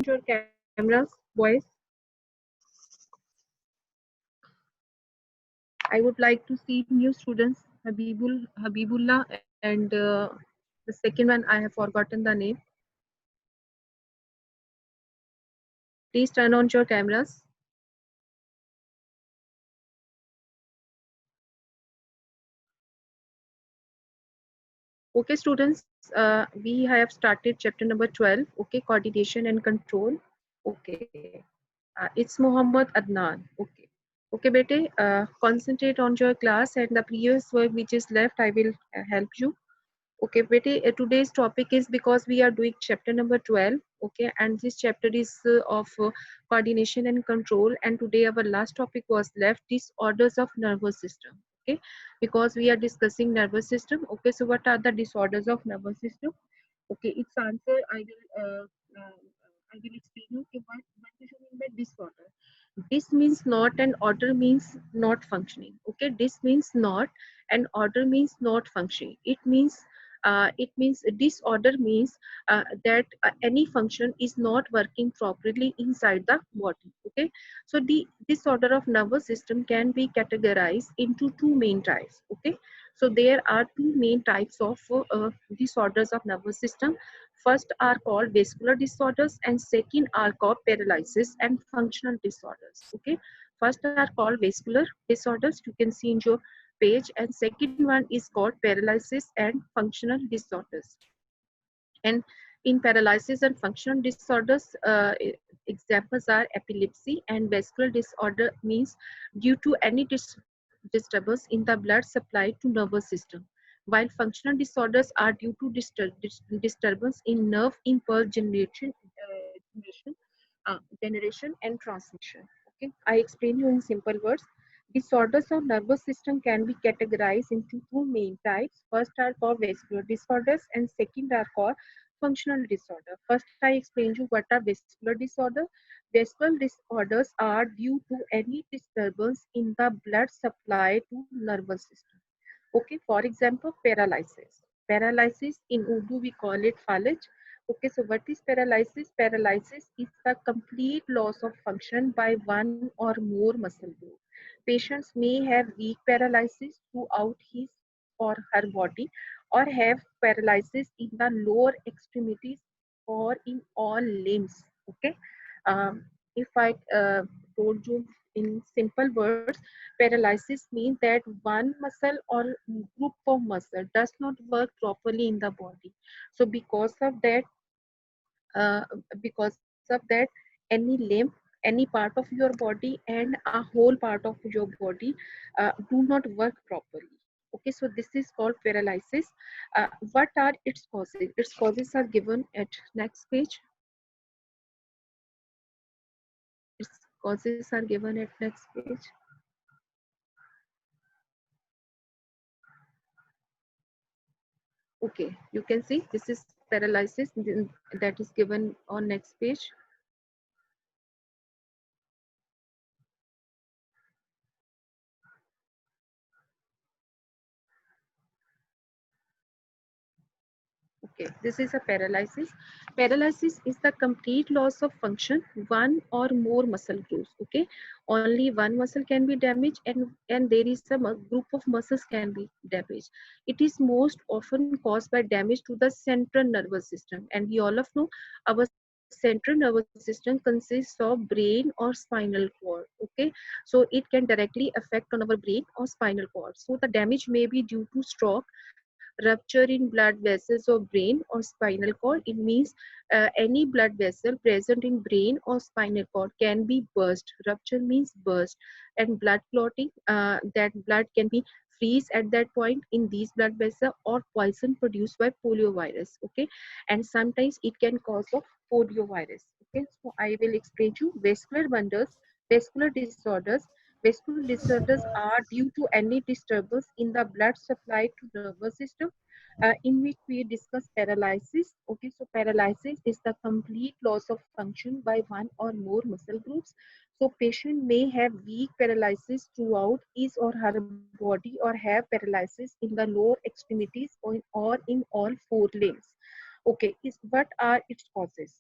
your cameras, boys. I would like to see new students, Habibullah, and the second one I have forgotten the name. Please turn on your cameras. Okay, students, we have started chapter number 12. Okay, coordination and control. Okay, it's Muhammad Adnan. Okay. Okay, bete, concentrate on your class and the previous work which is left, I will help you. Okay, bete, today's topic is because we are doing chapter number 12. Okay, and this chapter is of coordination and control. And today our last topic was left, disorders of nervous system. Okay, because we are discussing nervous system. Okay, so what are the disorders of nervous system? Okay, its answer I will explain you. Okay, what do you mean by disorder? This means not, and order means not functioning. Okay, this means not, and order means not functioning. It means disorder means that any function is not working properly inside the body. Okay, so the disorder of nervous system can be categorized into two main types. Okay, so there are two main types of disorders of nervous system. First are called vascular disorders, and second are called paralysis and functional disorders. Okay, first are called vascular disorders, you can see in your page, and second one is called paralysis and functional disorders. And in paralysis and functional disorders, examples are epilepsy, and vascular disorder means due to any disturbance in the blood supply to nervous system, while functional disorders are due to disturbance in nerve impulse generation and transmission. Okay, I explain you in simple words. Disorders of nervous system can be categorized into two main types. First are called vascular disorders, and second are called functional disorder. First, I explain you what are vascular disorder. Vascular disorders are due to any disturbance in the blood supply to nervous system. Okay, for example, paralysis. Paralysis in Urdu we call it falaj. Okay, so what is paralysis? Paralysis is the complete loss of function by one or more muscle group. Patients may have weak paralysis throughout his or her body, or have paralysis in the lower extremities or in all limbs. Okay, if I told you in simple words, paralysis means that one muscle or group of muscle does not work properly in the body. So uh, because of that, any limb, any part of your body, and a whole part of your body do not work properly. Okay, so this is called paralysis. What are its causes? Its causes are given at next page. Its causes are given at next page. Okay, you can see this is paralysis that is given on next page. Okay, this is a paralysis. Paralysis is the complete loss of function, one or more muscle groups. Okay, only one muscle can be damaged, and there is some group of muscles can be damaged. It is most often caused by damage to the central nervous system, and we all of know our central nervous system consists of brain or spinal cord. Okay, so it can directly affect on our brain or spinal cord. So the damage may be due to stroke, rupture in blood vessels of brain or spinal cord. It means any blood vessel present in brain or spinal cord can be burst. Rupture means burst, and blood clotting, that blood can be freeze at that point in these blood vessels, or poison produced by poliovirus. Okay, and sometimes it can cause of poliovirus. Okay, so I will explain you vascular wonders, vascular disorders. Vascular disorders are due to any disturbance in the blood supply to nervous system, in which we discuss paralysis. Okay, so paralysis is the complete loss of function by one or more muscle groups. So patient may have weak paralysis throughout his or her body, or have paralysis in the lower extremities, or in all four limbs. Okay, is what are its causes?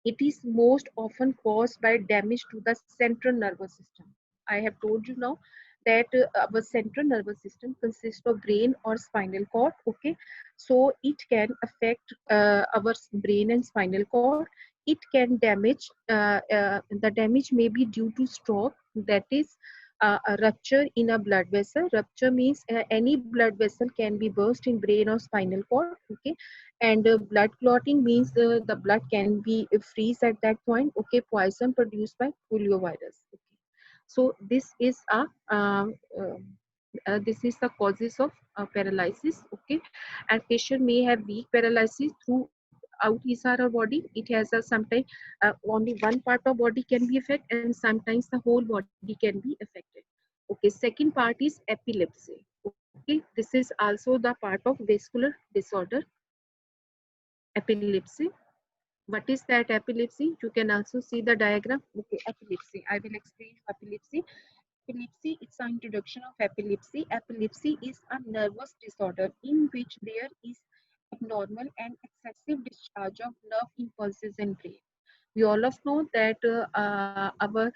It is most often caused by damage to the central nervous system. I have told you now that our central nervous system consists of brain or spinal cord. Okay, so it can affect our brain and spinal cord. It can damage. The damage may be due to stroke, that is a rupture in a blood vessel. Rupture means any blood vessel can be burst in brain or spinal cord. Okay, and blood clotting means the blood can be freeze at that point. Okay, poison produced by poliovirus. Okay, so this is the causes of paralysis. Okay, and patient may have weak paralysis throughout his or her body. It has a sometimes only one part of body can be affected, and sometimes the whole body can be affected. Okay, second part is epilepsy. Okay, this is also the part of vascular disorder, epilepsy. What is that epilepsy? You can also see the diagram. Okay, epilepsy. I will explain epilepsy. Epilepsy, it's an introduction of epilepsy. Epilepsy is a nervous disorder in which there is abnormal and excessive discharge of nerve impulses in brain. We all of know that our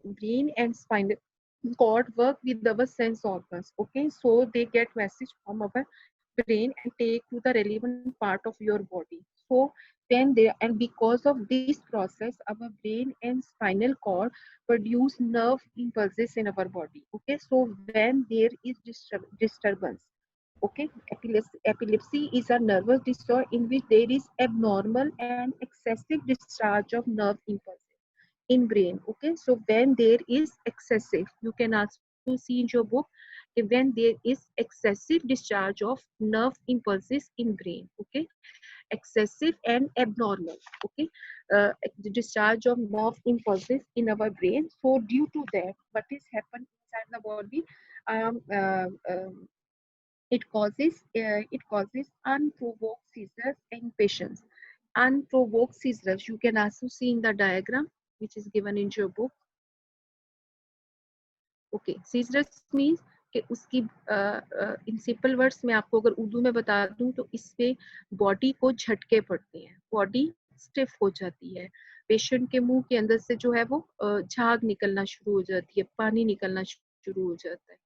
brain and spinal cord work with our sense organs. Okay, so they get message from our brain and take to the relevant part of your body. So when they, and because of this process, our brain and spinal cord produce nerve impulses in our body. Okay, so when there is disturbance. Okay, epilepsy is a nervous disorder in which there is abnormal and excessive discharge of nerve impulses in brain. Okay, so when there is excessive, you can also see in your book, when there is excessive discharge of nerve impulses in brain. Okay, excessive and abnormal. Okay, the discharge of nerve impulses in our brain. So due to that, what is happened inside the body, um, uh, um, it causes unprovoked seizures in patients. Unprovoked seizures, you can also see in the diagram which is given in your book. Okay, scissors means कि उसकी in simple words में आपको अगर उर्दू में बता दूं तो इससे बॉडी को झटके पड़ते हैं, बॉडी स्टिफ हो जाती है, पेशेंट के मुंह के अंदर से जो है वो झाग निकलना शुरू हो जाती है, पानी निकलना शुरू हो जाता है,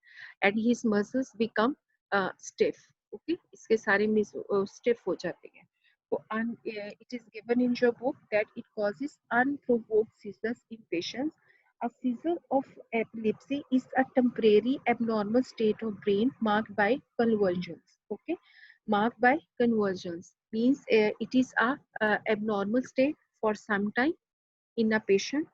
and his muscles become stiff. Okay, इसके सारे स्टिफ हो जाते हैं. So, it is given in your book that it causes unprovoked seizures in patients. A seizure of epilepsy is a temporary abnormal state of brain marked by convulsions. Okay, marked by convulsions means it is a abnormal state for some time in a patient.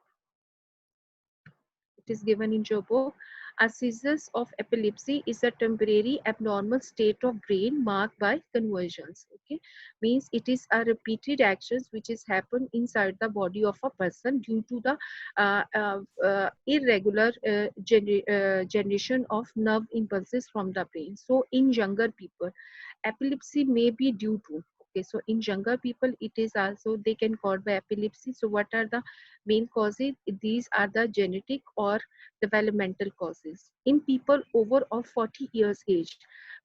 It is given in your book. A seizure of epilepsy is a temporary abnormal state of brain marked by convulsions. Okay, means it is a repeated actions which is happen inside the body of a person due to the irregular generation of nerve impulses from the brain. So in younger people, epilepsy may be due to, okay, so in younger people it is also they can cause by epilepsy. So what are the main causes? These are the genetic or developmental causes. In people over of 40 years age,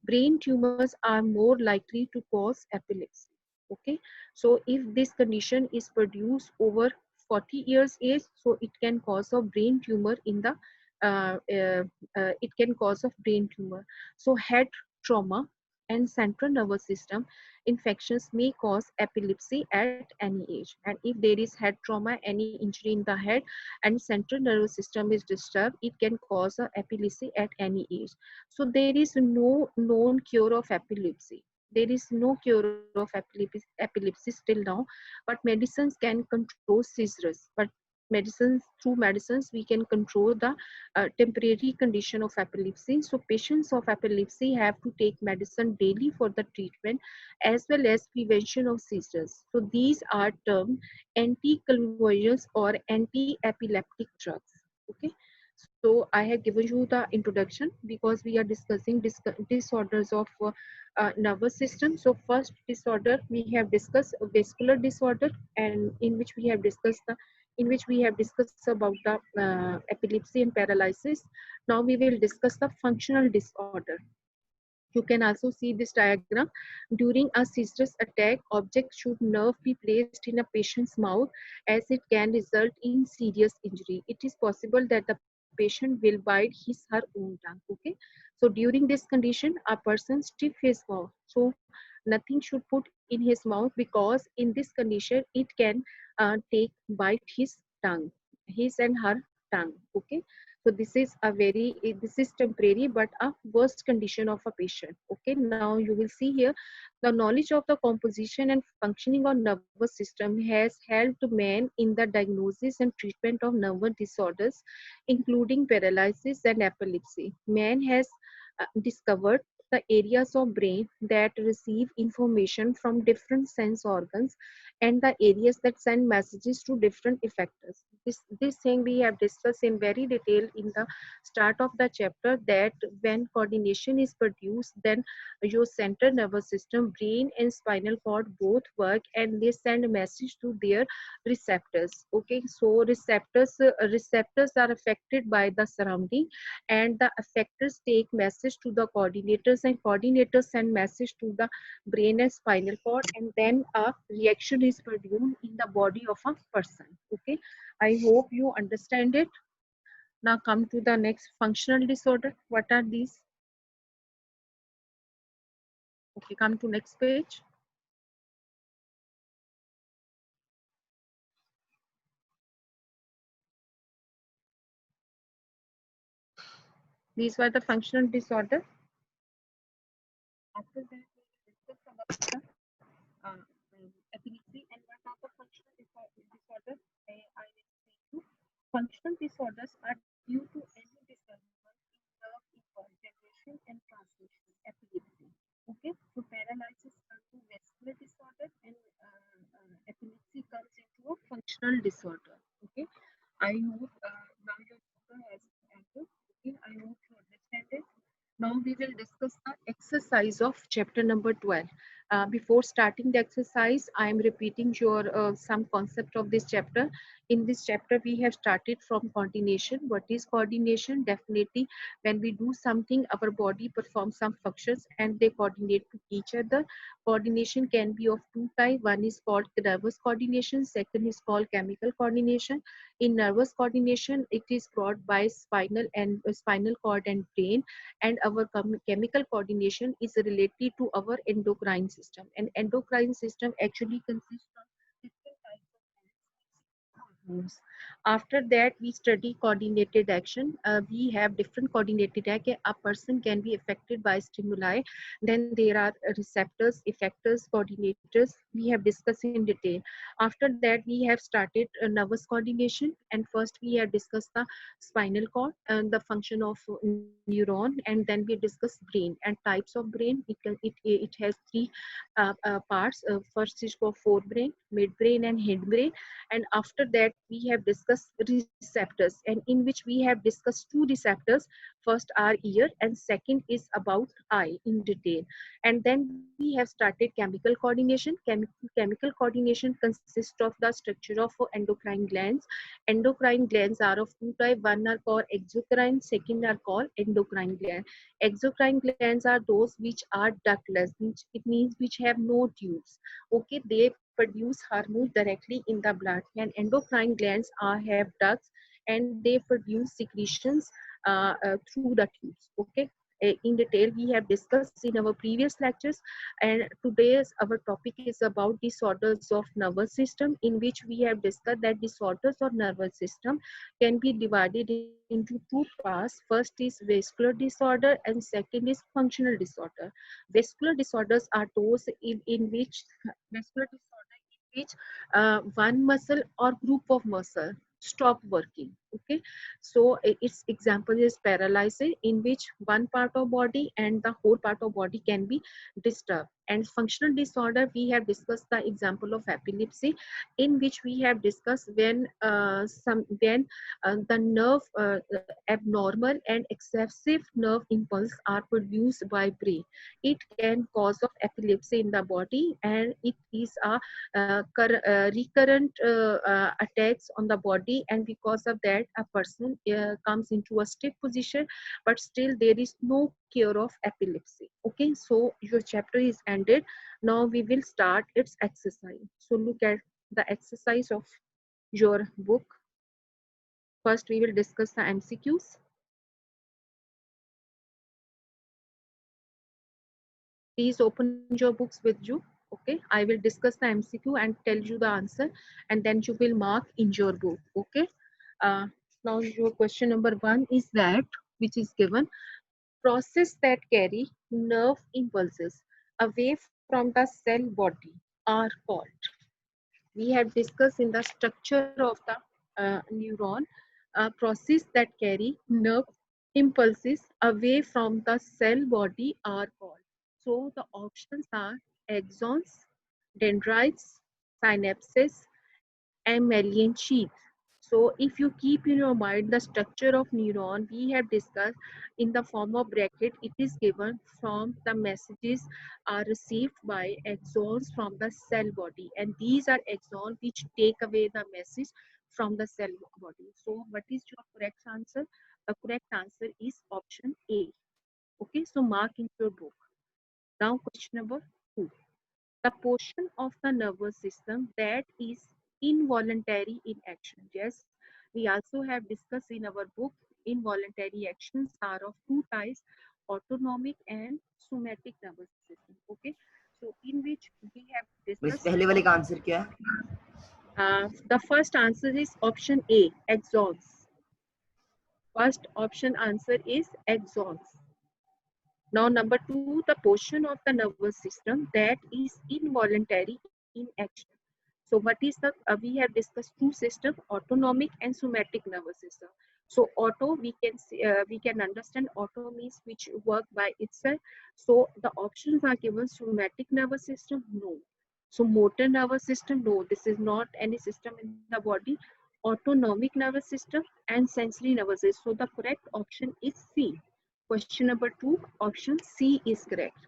brain tumors are more likely to cause epilepsy. Okay, so if this condition is produced over 40 years age, so it can cause a brain tumor in the it can cause of brain tumor. So head trauma and central nervous system infections may cause epilepsy at any age. And if there is head trauma, any injury in the head, and central nervous system is disturbed, it can cause a epilepsy at any age. So there is no known cure of epilepsy. There is no cure of epilepsy still now, but medicines can control seizures. But medicines, through medicines we can control the temporary condition of epilepsy. So patients of epilepsy have to take medicine daily for the treatment as well as prevention of seizures. So these are termed anticonvulsions or anti-epileptic drugs. Okay, so I have given you the introduction because we are discussing disorders of nervous system. So first disorder we have discussed vascular disorder, and in which we have discussed about the epilepsy and paralysis. Now we will discuss the functional disorder. You can also see this diagram. During a seizure attack, object should nerve be placed in a patient's mouth as it can result in serious injury. It is possible that the patient will bite his her own tongue. Okay. So during this condition, a person stiff his mouth. So nothing should put in his mouth because in this condition it can take bite his tongue, his and her tongue. Okay. So this is temporary but a worst condition of a patient. Okay, now you will see here the knowledge of the composition and functioning of nervous system has helped man in the diagnosis and treatment of nervous disorders, including paralysis and epilepsy. Man has discovered the areas of brain that receive information from different sense organs and the areas that send messages to different effectors. This thing we have discussed in very detail in the start of the chapter, that when coordination is produced, then your central nervous system, brain and spinal cord both work and they send a message to their receptors. Okay, so receptors are affected by the surrounding and the effectors take message to the coordinators and coordinators send message to the brain and spinal cord, and then a reaction is produced in the body of a person. Okay, I hope you understand it. Now come to the next, functional disorder. What are these? Okay, come to next page. These were the functional disorder. After that, we will discuss about the epilepsy and what are the functional disorders. I will say you. Functional disorders are due to any disturbance in nerve impulse generation and transmission. Epilepsy. Okay, so paralysis comes to vascular disorder and epilepsy comes into a functional disorder. Okay, I hope now your chapter has ended. Okay, I hope you understand it. Now we will discuss the exercise of chapter number 12. Before starting the exercise, I am repeating your some concept of this chapter. In this chapter, we have started from coordination. What is coordination? Definitely, when we do something, our body performs some functions and they coordinate to each other. Coordination can be of two types. One is called nervous coordination. Second is called chemical coordination. In nervous coordination, it is brought by spinal cord and brain, and our chemical coordination is related to our endocrine system, and endocrine system actually consists of different types of hormones. After that, we study coordinated action. We have different coordinated action. A person can be affected by stimuli. Then there are receptors, effectors, coordinators. We have discussed in detail. After that, we have started nervous coordination. And first, we have discussed the spinal cord and the function of neuron. And then we discuss brain and types of brain. It has three parts. First is called forebrain, midbrain, and hindbrain. And after that we have discussed receptors, and in which we have discussed two receptors. First are ear and second is about eye in detail. And then we have started chemical coordination. Chemical coordination consists of the structure of endocrine glands. Endocrine glands are of two types. One are called exocrine, second are called endocrine gland. Exocrine glands are those which are ductless, which it means which have no tubes. Okay, they produce hormones directly in the blood, and endocrine glands have ducts and they produce secretions through the tubes. Okay, in detail we have discussed in our previous lectures, and today's our topic is about disorders of nervous system, in which we have discussed that disorders of nervous system can be divided into two parts. First is vascular disorder and second is functional disorder. Vascular disorders are those in which vascular disorder in which one muscle or group of muscle stop working. Okay, so its example is paralysis, in which one part of body and the whole part of body can be disturbed. And functional disorder, we have discussed the example of epilepsy, in which we have discussed when the nerve abnormal and excessive nerve impulse are produced by brain. It can cause of epilepsy in the body, and it is a recurrent attacks on the body, and because of that that a person comes into a stiff position, but still there is no cure of epilepsy. Okay, so your chapter is ended. Now we will start its exercise. So look at the exercise of your book. First, we will discuss the MCQs. Please open your books with you. Okay, I will discuss the MCQ and tell you the answer, and then you will mark in your book. Okay, uh, now your question number one is that which is given: process that carry nerve impulses away from the cell body are called. We have discussed in the structure of the neuron, process that carry nerve impulses away from the cell body are called. So the options are axons, dendrites, synapses, and mammalian sheath. So if you keep in your mind the structure of neuron we have discussed in the form of bracket, it is given from the messages are received by axons from the cell body, and these are axons which take away the message from the cell body. So what is your correct answer? The correct answer is option A. Okay, so mark in your book. Now question number 2: the portion of the nervous system that is involuntary in action. Yes, we also have discussed in our book involuntary actions are of two types: autonomic and somatic nervous system. Okay, so in which we have इस discussed पहले वाले का answer क्या है? the first answer is option A, axons. First option answer is axons. Now, number two, the portion of the nervous system that is involuntary in action. So, what is the, we have discussed two systems, autonomic and somatic nervous system. So, auto, we can understand auto means which work by itself. So, the options are given: somatic nervous system, no. So, motor nervous system, no. This is not any system in the body. Autonomic nervous system and sensory nervous system. So, the correct option is C. Question number 2, option C is correct.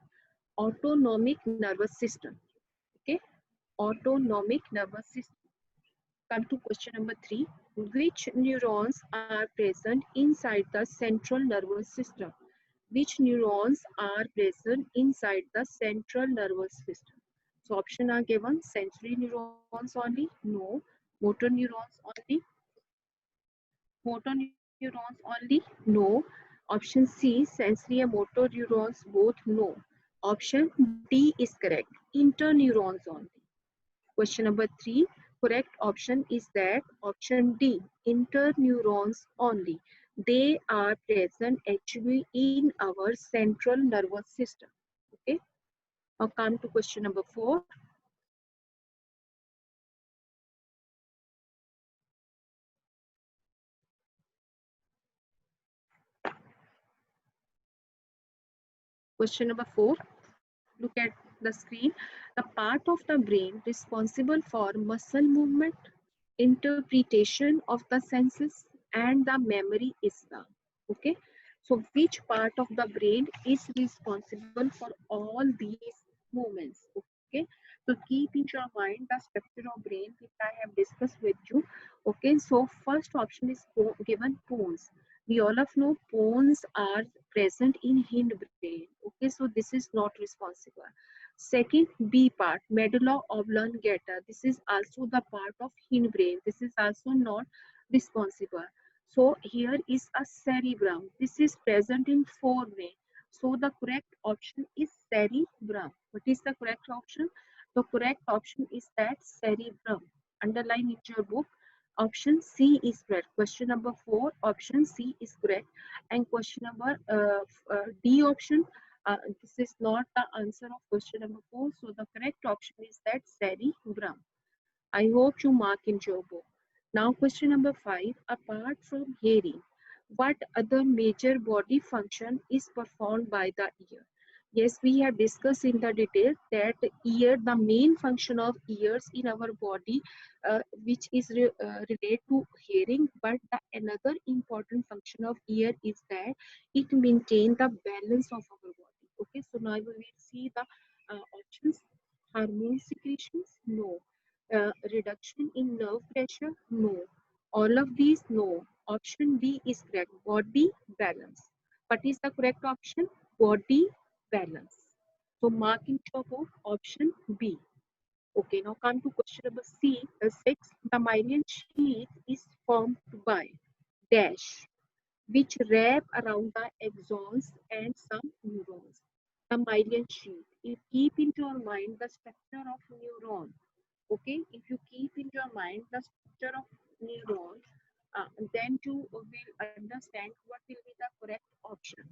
Autonomic nervous system. Okay, autonomic nervous system. Come to question number 3. Which neurons are present inside the central nervous system? Which neurons are present inside the central nervous system? So option are given: sensory neurons only, no. Motor neurons only, motor neurons only, no. Option C, sensory and motor neurons both, no. Option D is correct, interneurons only. Question number 3, correct option is that option D, interneurons only. They are present actually in our central nervous system. Okay. Now come to question number 4. Question number 4. Look at the screen. The part of the brain responsible for muscle movement, interpretation of the senses, and the memory is the. Okay. So which part of the brain is responsible for all these movements? Okay. So keep in your mind the structure of brain which I have discussed with you. Okay. So first option is given pons. We all of know pons are present in hind brain. Okay, so this is not responsible. Second, B part, medulla oblongata. This is also the part of hind brain. This is also not responsible. So here is a cerebrum. This is present in forebrain. So the correct option is cerebrum. What is the correct option? The correct option is that cerebrum. Underline in your book. Option C is correct. Question number 4, option C is correct. And question number D option, this is not the answer of question number 4. So the correct option is that cerebrum. I hope you mark in your book. Now question number 5, apart from hearing, what other major body function is performed by the ear? Yes, we have discussed in the detail that ear, the main function of ears in our body, which is related to hearing, but the another important function of ear is that it maintains the balance of our body. Okay, so now we will see the options. Hormone secretions, no. Reduction in nerve pressure, no. All of these, no. option D is correct. Body balance. What is the correct option? Body balance. So mark in your book option B. Okay, now come to question number C, 6. The myelin sheath is formed by dash, which wrap around the axons and some neurons. The myelin sheath. If keep in your mind the structure of neuron, okay, if you keep in your mind the structure of neuron, then you will understand what will be the correct option.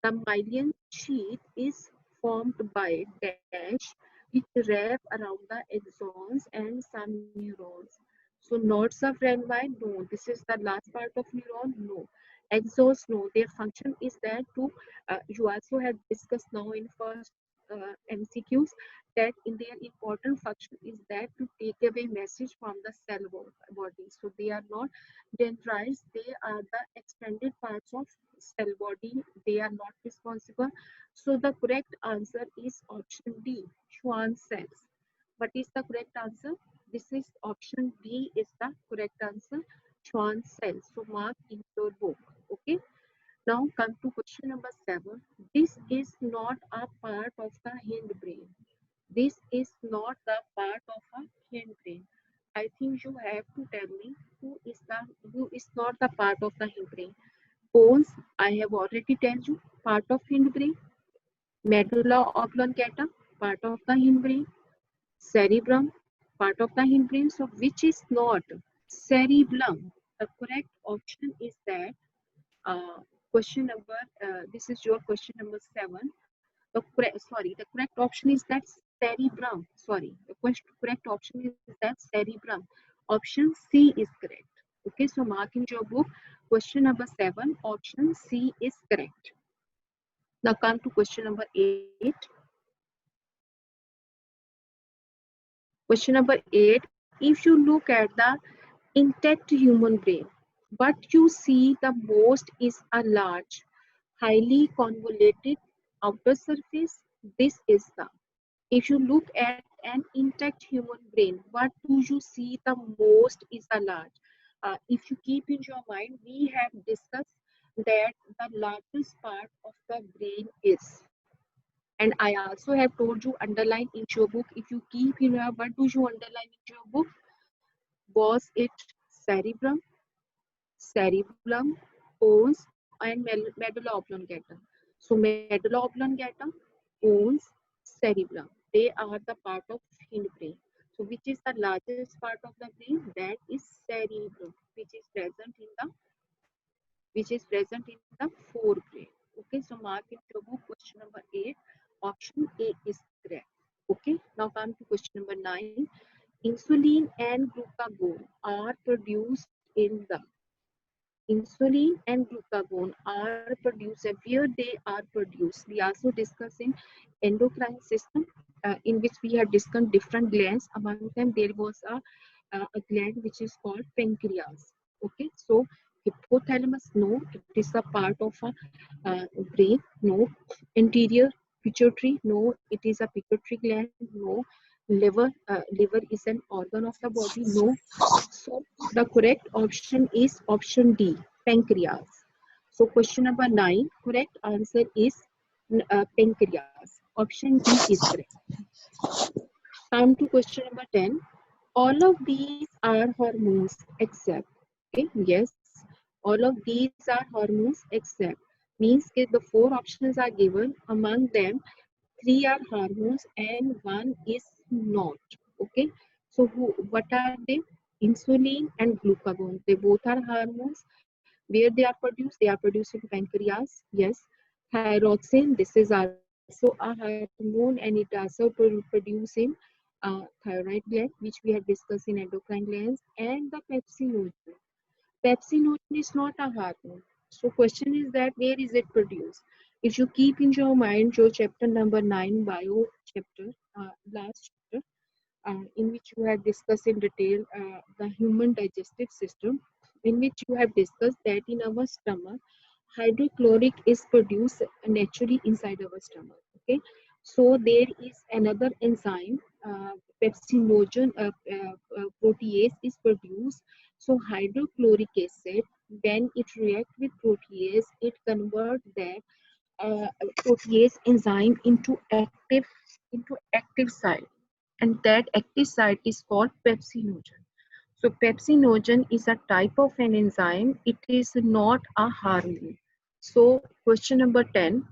The myelin sheath is formed by dash which wrap around the axons and some neurons. So nodes of Renvine, no. This is the last part of neuron, no. Axons, no. Their function is that to, you also have discussed now in first MCQs, that in their important function is that to take away message from the cell body. So they are not dendrites, they are the extended parts of cell body. They are not responsible. So the correct answer is option D, Schwann cells. What is the correct answer? This is option D is the correct answer, Schwann cells. So mark in your book. Okay. Now come to question number 7. This is not a part of the hindbrain. This is not the part of a hindbrain. I think you have to tell me who is not the part of the hindbrain. Bones, I have already told you, part of hindbrain. Medulla oblongata, part of the hindbrain. Cerebrum, part of the hindbrain. So which is not? Cerebellum. The correct option is that question number, this is your question number 7. The correct option is that cerebrum. Sorry, the correct option is that cerebrum. Option C is correct. Okay, so mark in your book question number 7. Option C is correct. Now come to question number 8. Question number 8. If you look at the intact human brain, what you see the most is a large, highly convoluted outer surface. This is the, if you look at an intact human brain, what do you see the most is a large. If you keep in your mind, we have discussed that the largest part of the brain is, and I also have told you underline in your book. If you keep in your, what do you underline in your book? Was it cerebrum, cerebellum, pons, and medulla oblongata? So medulla oblongata, pons, cerebellum. They are the part of hindbrain. So which is the largest part of the brain? That is cerebrum, which is present in the forebrain. Okay, so mark in your book question number 8. Option A is correct. Okay, now come to question number 9. Insulin and glucagon are produced in the, insulin and glucagon are produced, and where they are produced. We also discuss in endocrine system, in which we have discussed different glands. Among them, there was a gland which is called pancreas. Okay, so hypothalamus, no, it is a part of a brain. No. Anterior pituitary, no, it is a pituitary gland. No. Liver is an organ of the body. No. So the correct option is option D, pancreas. So question number 9, correct answer is pancreas. Option D is correct. Come to question number 10. All of these are hormones except, okay, yes, all of these are hormones except, means that the 4 options are given. Among them, 3 are hormones and 1 is not. Okay, so what are they? Insulin and glucagon, they both are hormones. Where they are produced? They are produced in pancreas. Yes. Thyroxine, this is also a hormone and it also produces in thyroid gland, which we have discussed in endocrine glands. And the pepsinogen. Pepsinogen is not a hormone. So question is that where is it produced? If you keep in your mind your chapter number 9 bio chapter, last chapter, in which you have discussed in detail the human digestive system, in which you have discussed that in our stomach, hydrochloric is produced naturally inside our stomach. Okay, so there is another enzyme, pepsinogen protease is produced So hydrochloric acid, when it reacts with protease, it converts that protease enzyme into active site, and that active site is called pepsinogen. So pepsinogen is a type of an enzyme. It is not a hormone. So question number 10,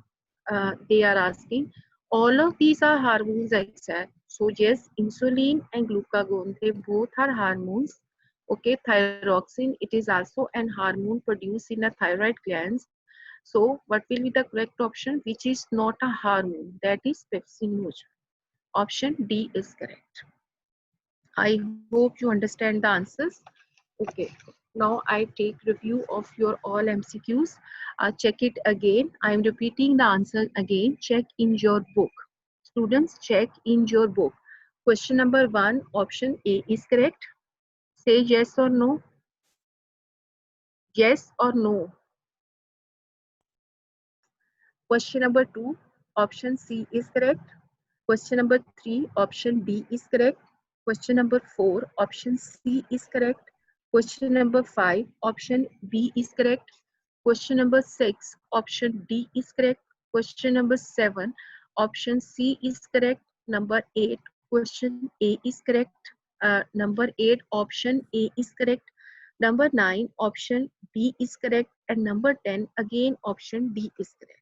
they are asking, all of these are hormones except, so yes, insulin and glucagon, they both are hormones. Okay, thyroxine, it is also an hormone produced in a thyroid glands. So what will be the correct option, which is not a hormone? That is pepsinogen. Option D is correct. I hope you understand the answers. Okay, now I take review of your all MCQs. Check it again. I am repeating the answer again. Check in your book. Students, check in your book. Question number 1, option A is correct. Say yes or no. Yes or no. Question number 2, option C is correct. Question number 3, option B is correct. Question number 4, option C is correct. Question number 5, option B is correct. Question number 6, option D is correct. Question number 7, option C is correct. Number 8, question A is correct. Number 8, option A is correct. Number 9, option B is correct. And number 10, again, option D is correct.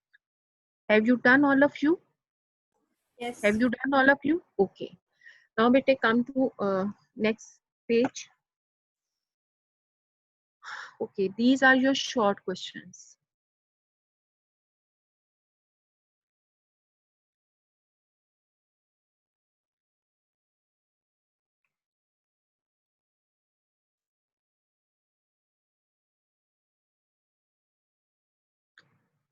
Have you done all of you? Yes. Have you done all of you? Okay. Now beta come to next page. Okay, these are your short questions.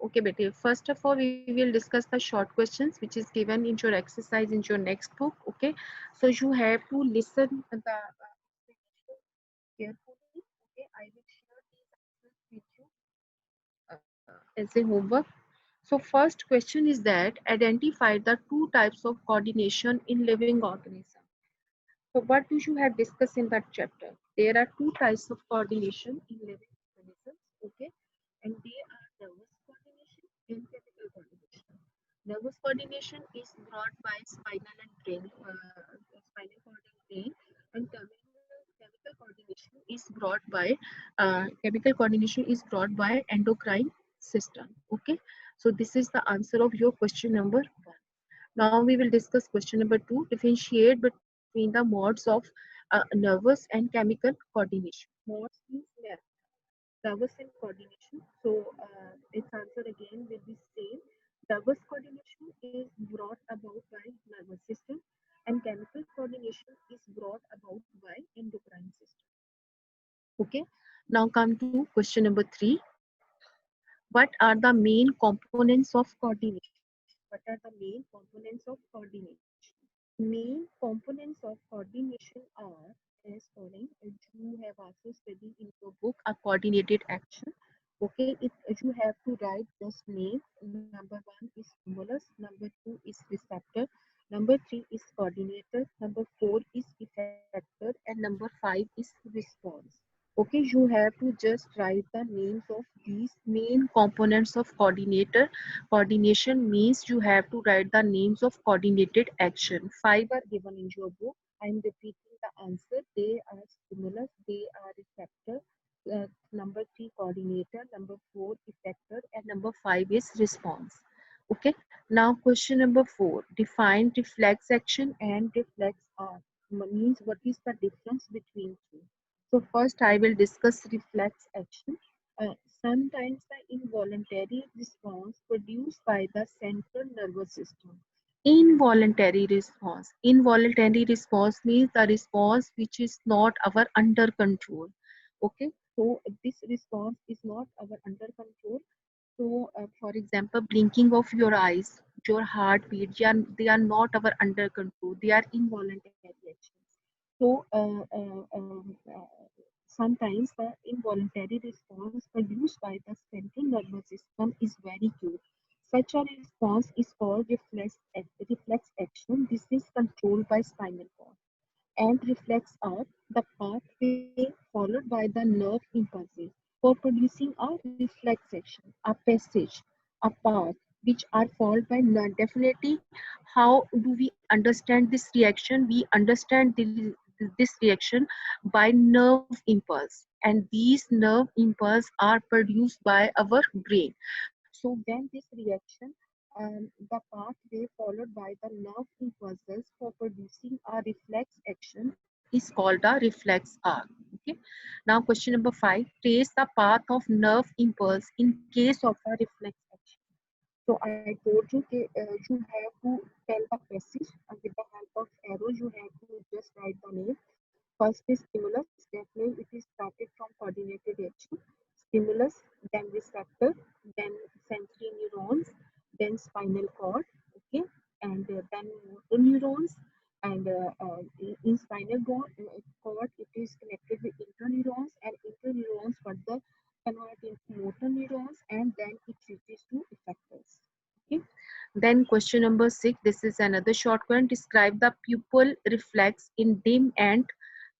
Okay, beta. First of all, we will discuss the short questions which is given in your exercise in your next book. Okay, so you have to listen the explanation carefully. Okay, I will share these answers with you as a homework. So first question is that identify the two types of coordination in living organism. So what do you have discussed in that chapter? There are two types of coordination in living organisms, okay? And they are nervous coordination and chemical coordination. Nervous coordination is brought by spinal cord and brain, and chemical coordination is brought by endocrine system. Okay, so this is the answer of your question number 1. Now we will discuss question number 2. Differentiate between the modes of nervous and chemical coordination. Modes means nervous and coordination. So its answer again will be same. Nervous coordination is brought about by nervous system, and chemical coordination is brought about by endocrine system. Okay. Now come to question number 3. What are the main components of coordination? What are the main components of coordination? Main components of coordination are as following. You have also studied in your book a coordinated action. Okay, if you have to write this name, number 1 is stimulus, number 2 is receptor, number 3 is coordinator, number 4 is effector, and number 5 is response. Okay, you have to just write the names of these main components of coordinator. Coordination means you have to write the names of coordinated action. 5 are given in your book. I am repeating the answer. They are stimulus, they are receptor, number 3 coordinator, number 4 effector, and number 5 is response. Okay, now question number 4. Define reflex action and reflex arm. Means what is the difference between two? So first I will discuss reflex action. Sometimes the involuntary response produced by the central nervous system. Involuntary response. Involuntary response means the response which is not our under control. Okay, so this response is not our under control. So, for example, blinking of your eyes, your heartbeat, they are not our under control. They are involuntary actions. So, sometimes the involuntary response produced by the central nervous system is very acute. Such a response is called reflex action. This is controlled by spinal cord. and reflex are the pathway followed by the nerve impulses for producing a reflex action, a passage, a path, which are followed by nerve. Definitely, how do we understand this reaction? We understand this reaction by nerve impulse, and these nerve impulse are produced by our brain. So when this reaction, the pathway followed by the nerve impulses for producing a reflex action is called a reflex arc. Okay. Now question number 5. Trace the path of nerve impulse in case of a reflex action. So I told you that you have to tell the passage with the help of arrows. You have to just write the name. First is stimulus. That means it is started from coordinated action. Stimulus, then receptor, then sensory neurons, then spinal cord, okay, and then motor neurons. And in spinal cord, it is connected with interneurons, and interneurons further convert into motor neurons, and then it reaches to effectors. Okay. Then question number 6. This is another short one. Describe the pupil reflex in dim and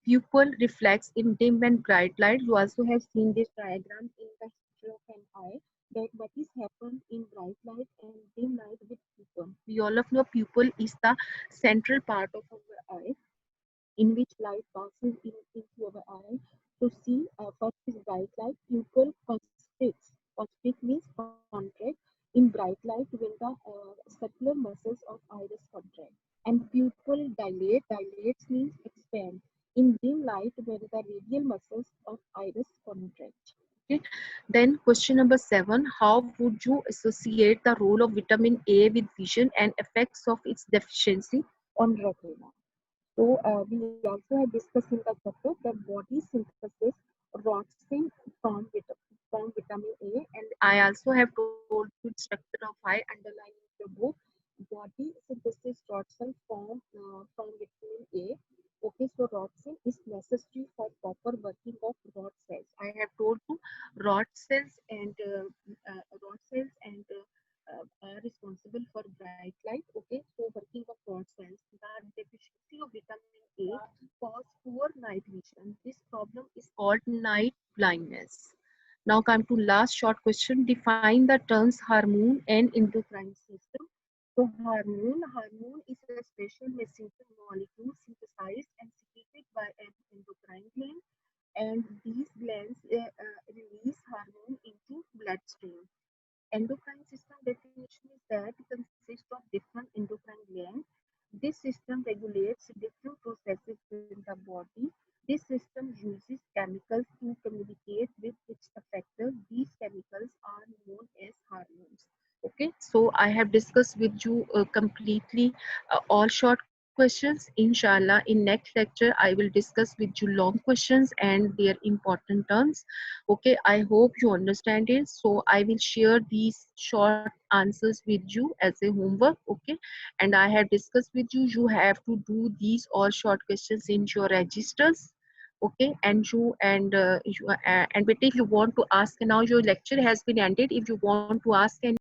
pupil reflex in dim and bright light. You also have seen this diagram in the picture of an eye, that what is happened in bright light and dim light with pupil. We all of know pupil is the central part of our eye in which light passes into our eye. To see, first is bright light, pupil constricts. Constrict means contract in bright light when the circular muscles of iris contract. And pupil dilate, dilates means expand in dim light when the radial muscles of iris contract. Okay. Then question number 7. How would you associate the role of vitamin A with vision and effects of its deficiency on retina? So we also have discussed in the chapter that body synthesis rhodopsin from, from vitamin A, and I also have told you structure of eye underlying the book. Body synthesis rhodopsin from vitamin A. Okay, so rhodopsin is necessary for proper working of rod cells. I have told you rod cells and are responsible for bright light. Okay, so working of rod cells. The deficiency of vitamin A cause poor night vision. This problem is called night blindness. Now come to last short question. Define the terms hormone and endocrine system. So hormone is a special messenger molecule synthesized and secreted by an endocrine gland, and these glands release hormone into bloodstream. Endocrine system definition is that it consists of different endocrine glands. This system regulates different processes in the body. This system uses chemicals to communicate with its effectors. These chemicals are known as hormones. Okay, so I have discussed with you completely all short questions. Inshallah, in next lecture I will discuss with you long questions and their important terms. Okay, I hope you understand it. So I will share these short answers with you as a homework. Okay, and I have discussed with you, you have to do these all short questions in your registers. Okay, and beta, if you want to ask, now your lecture has been ended, if you want to ask any